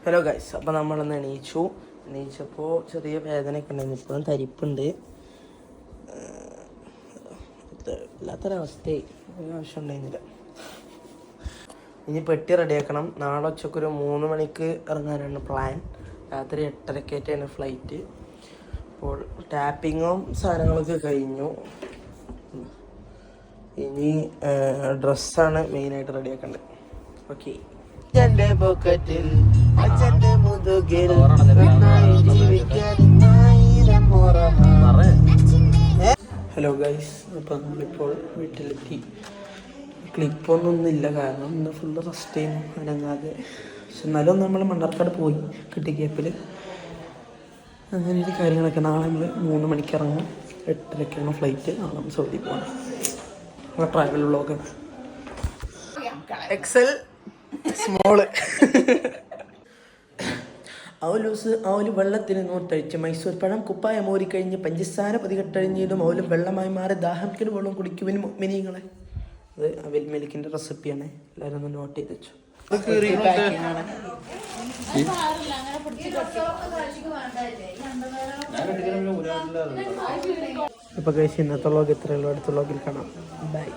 Hello guys, അപ്പോൾ നമ്മളൊന്ന് എണീച്ചപ്പോൾ ചെറിയ വേദനയൊക്കെ ഉണ്ടായിരുന്നു. ഇപ്പോഴും തരിപ്പുണ്ട്. വല്ലാത്തൊരവസ്ഥയായി, ഒരു ആവശ്യം ഉണ്ടായിരുന്നില്ല. ഇനി പെട്ടി റെഡിയാക്കണം. നാളെ ഉച്ചക്കൊരു 3 മണിക്ക് ഇറങ്ങാനാണ് പ്ലാൻ. രാത്രി 8:30 ഫ്ലൈറ്റ്. അപ്പോൾ ടാപ്പിങ്ങും സാധനങ്ങളൊക്കെ കഴിഞ്ഞു. ഇനി ഡ്രസ്സാണ് മെയിനായിട്ട് റെഡിയാക്കേണ്ടത്. ഓക്കെ. അച്ഛൻ്റെ പോക്കറ്റിൽ അച്ഛൻ്റെ മുതുകിൽ ഹലോ ഗൈസ്, അപ്പോൾ നമ്മളിപ്പോൾ വീട്ടിലെത്തി. ക്ലിപ്പൊന്നുമില്ല, കാരണം ഇന്ന് ഫുള്ള് റെസ്റ്റ് ചെയ്യുന്നു അനങ്ങാതെ. പക്ഷെ എന്നാലും നമ്മൾ മണ്ണാർക്കാട് പോയി കിട്ടി ഗ്യാപ്പിൽ. അങ്ങനെ ഒരു കാര്യങ്ങളൊക്കെ. നാളെ നമ്മൾ 3 മണിക്ക് ഇറങ്ങും. 8:30 ഫ്ലൈറ്റ്. നാളെ നമ്മൾ സൗദി പോകണം. നമ്മുടെ ട്രാവൽ വ്ളോഗാണ്. Excel small. ഔലൂസ് ഔല് വെള്ളത്തിന് നൂറ്റഴിച്ച് മൈസൂർ പഴം കുപ്പായ മോരിക്കഴിഞ്ഞ് പഞ്ചസാര പതികെട്ടഴിഞ്ഞിടും ഔലും വെള്ളമായി മാറി ദാഹത്തിന് വെള്ളം കുടിക്കുവിന് മിനിങ്ങളെ. അത് അവിൽ മിൽക്കിൻ്റെ റെസിപ്പിയാണ്. എല്ലാവരും ഒന്ന് നോട്ട് ചെയ്ത് വെച്ചു. ഇപ്പോൾ കഴിച്ച് ഇന്നത്തെ വ്ളോഗ് ഇത്രയുള്ളൂ. അടുത്ത വ്ളോഗിൽ കാണാം. ബൈ.